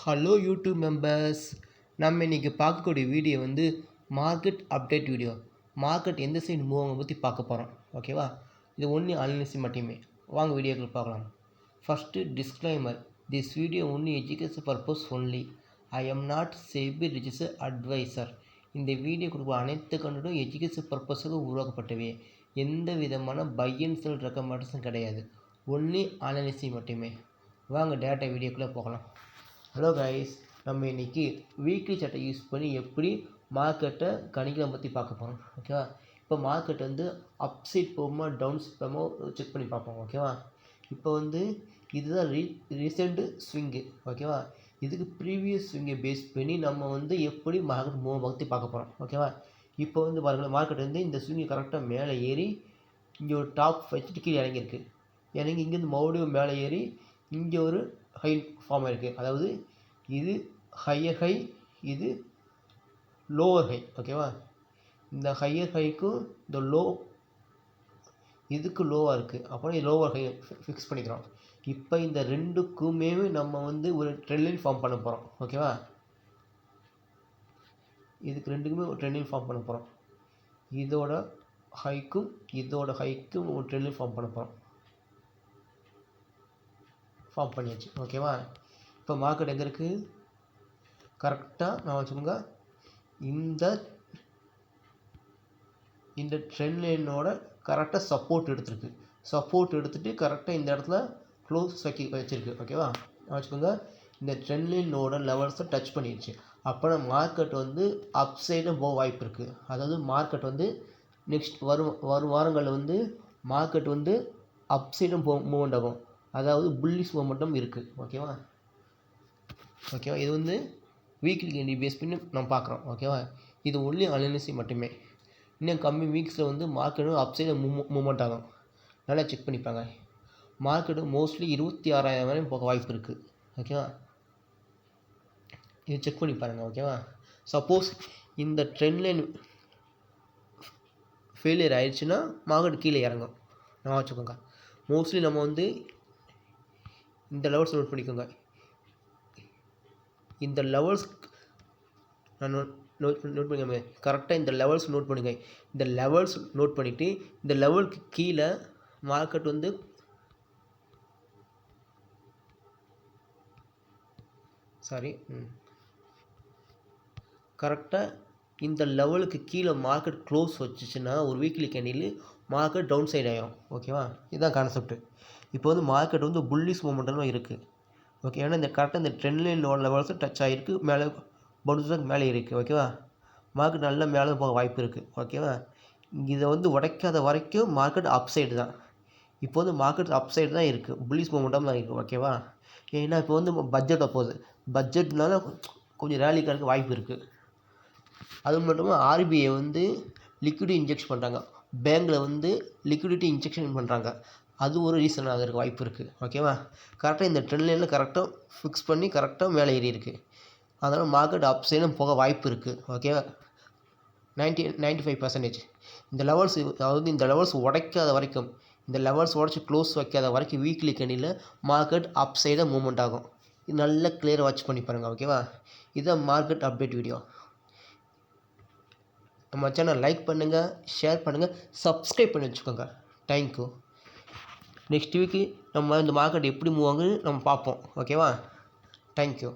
Hello YouTube members, நம்ம இன்றைக்கி பார்க்கக்கூடிய வீடியோ வந்து மார்க்கெட் அப்டேட் வீடியோ. மார்க்கெட் எந்த சைடு மூவ் ஆகும் பற்றி பார்க்க போகிறோம். ஓகேவா? இது ஒன்லி அனாலிசிஸ் மட்டுமே. வாங்க வீடியோக்கள் பார்க்கலாம். First disclaimer, this video only education purpose only. I am not SEBI registered advisor. இந்த வீடியோ கொடுக்குற அனைத்து கண்டனும் எஜுகேஷன் பர்பஸுக்கு உருவாக்கப்பட்டவே. எந்த விதமான பை அண்ட் செல் ரெக்கமெண்டேஷன் கிடையாது. ஒன்லி அனாலிசிஸ் மட்டுமே. வாங்க டேட்டா வீடியோக்குள்ளே போகலாம். ஹலோ கைஸ், நம்ம இன்றைக்கி வீக்லி சார்ட்டை யூஸ் பண்ணி எப்படி மார்க்கெட்டை கணிக்கலாம் பற்றி பார்க்க போகிறோம். ஓகேவா? இப்போ மார்க்கெட் வந்து அப் சைட் போகுமா டவுன் சைட் போகுமா செக் பண்ணி பார்ப்போம். ஓகேவா? இப்போ வந்து இதுதான் ரீசெண்ட்டு ஸ்விங்கு. ஓகேவா? இதுக்கு ப்ரீவியஸ் ஸ்விங்கை பேஸ் பண்ணி நம்ம வந்து எப்படி மார்க்கெட் மூவ் பற்றி பார்க்க போகிறோம். ஓகேவா? இப்போ வந்து பாருங்கள், மார்க்கெட் வந்து இந்த ஸ்விங்கை கரெக்டாக மேலே ஏறி இங்கே ஒரு டாப் வச்சுட்டு கீழே இறங்கியிருக்கு. இறங்கி இங்கேருந்து மறுபடியும் மேலே ஏறி இங்கே ஒரு ஹை ஃபார்ம் ஆகிருக்கு. அதாவது இது ஹையர் ஹை, இது லோவர் ஹை. ஓகேவா? இந்த ஹையர் ஹைக்கும் இந்த இதுக்கு லோவாக இருக்குது. அப்புறம் இது லோவர் ஹை ஃபிக்ஸ் பண்ணிக்கிறோம். இப்போ இந்த ரெண்டுக்குமே நம்ம வந்து ஒரு ட்ரெண்ட் லைன் ஃபார்ம் பண்ண போகிறோம். ஓகேவா? இதுக்கு ரெண்டுக்குமே ஒரு ட்ரெண்ட் லைன் ஃபார்ம் பண்ண போகிறோம். இதோட ஹைக்கும் ஒரு ட்ரெண்ட் லைன் ஃபார்ம் பண்ண போகிறோம். ஃபார்ம் பண்ணியாச்சு. ஓகேவா? இப்போ மார்க்கெட் எங்கே இருக்குது? கரெக்டாக நான் வச்சுக்கோங்க, இந்த ட்ரெண்ட் லைனோட கரெக்டாக சப்போர்ட் எடுத்துருக்கு. சப்போர்ட் எடுத்துகிட்டு கரெக்டாக இந்த இடத்துல க்ளோஸ் வச்சிருக்கு. ஓகேவா? நான் வச்சுக்கோங்க, இந்த ட்ரெண்ட் லைனோட லெவல்ஸை டச் பண்ணிடுச்சு. அப்போ மார்க்கெட் வந்து அப் சைடும் போக வாய்ப்பு இருக்குது. அதாவது மார்க்கெட் வந்து நெக்ஸ்ட் வரும் வாரங்களில் வந்து மார்க்கெட் வந்து அப் சைடும் மூவ்மெண்ட் ஆகும். அதாவது புல்லிஷ் மொமெண்டம் இருக்குது. ஓகேவா? இது வந்து வீக்லி கேண்டி பேஸ் பண்ணி நம்ம பார்க்குறோம். ஓகேவா? இது ஒன்லி அனாலிசிஸ் மட்டுமே. இன்னும் கம்மி வீக்ஸில் வந்து மார்க்கெட்டும் அப் சைடு மூவ்மெண்ட் ஆகும். நல்லா செக் பண்ணிப்பாங்க. மார்க்கெட்டு மோஸ்ட்லி 26,000 வரையும் போக வாய்ப்பு இருக்குது. ஓகேவா? இது செக் பண்ணி பாருங்கள். ஓகேவா? சப்போஸ் இந்த ட்ரெண்ட் லைன் ஃபெயிலியர் ஆயிடுச்சுன்னா மார்க்கெட் கீழே இறங்கும். நான் வச்சுக்கோங்க, மோஸ்ட்லி நம்ம வந்து இந்த லெவல்ஸ் நோட் பண்ணிக்கோங்க. இந்த லெவல்ஸ் நான் நோட் பண்ணிக்கோங்க. கரெக்டாக இந்த லெவல்ஸ் நோட் பண்ணுங்க. இந்த லெவல்ஸ் நோட் பண்ணிவிட்டு இந்த லெவலுக்கு கீழே மார்க்கெட் வந்து கரெக்டாக இந்த லெவலுக்கு கீழே மார்க்கெட் க்ளோஸ் வச்சுச்சுன்னா ஒரு weekly candle market down side ஆகிடும். ஓகேவா? இதுதான் கான்செப்ட். இப்போ வந்து மார்க்கெட் வந்து புல்லிஷ் மூமெண்ட்லாம் இருக்குது. ஓகே, ஏன்னா இந்த கரெக்டாக இந்த ட்ரெண்ட் லைனோட லெவல்ஸும் டச் ஆகிருக்கு. மேலே பவுன்ஸாக மேலே இருக்குது. ஓகேவா? மார்க்கெட் நல்லா மேலே போக வாய்ப்பு இருக்குது. ஓகேவா? இதை வந்து உடைக்காத வரைக்கும் மார்க்கெட் அப் சைடு தான். இப்போ வந்து மார்க்கெட் அப் சைடு தான் இருக்குது. புல்லிஷ் மூமெண்டம் தான் இருக்குது. ஓகேவா? ஏன்னா இப்போ வந்து பட்ஜெட்டை போகுது. பட்ஜெட்னால கொஞ்சம் ரேலி கிடைக்க வாய்ப்பு இருக்குது. அது மட்டும் ஆர்பிஐ வந்து லிக்விடிட்டி இன்ஜெக்ஷன் பண்ணுறாங்க. பேங்கில் வந்து லிக்விடிட்டி இன்ஜெக்ஷன் பண்ணுறாங்க. அது ஒரு ரீசன் ஆகிறதுக்கு வாய்ப்பு இருக்குது. ஓகேவா? கரெக்டாக இந்த ட்ரெண்ட் லைனில் கரெக்டாக ஃபிக்ஸ் பண்ணி கரெக்டாக மேலே ஏறி இருக்குது. அதனால் மார்க்கெட் அப் சைடும் போக வாய்ப்பு இருக்குது. ஓகேவா? 95% இந்த லெவல்ஸ், அதாவது இந்த லெவல்ஸ் உடைக்காத வரைக்கும், இந்த லெவல்ஸ் உடச்சி க்ளோஸ் வைக்காத வரைக்கும் வீக்லி கேண்டில் மார்க்கெட் அப் சைடாக மூவ்மெண்ட் ஆகும். இது நல்லா கிளியராக வாட்ச் பண்ணி பாருங்கள். ஓகேவா? இதுதான் மார்க்கெட் அப்டேட் வீடியோ. நம்ம சேனல் லைக் பண்ணுங்கள், ஷேர் பண்ணுங்கள், சப்ஸ்கிரைப் பண்ணி வச்சுக்கோங்க. தேங்க்யூ. நெக்ஸ்ட் வீக்கு நம்ம இந்த மார்க்கெட் எப்படி மூவ் ஆகுன்னு நம்ம பார்ப்போம். ஓகேவா? தேங்க்யூ.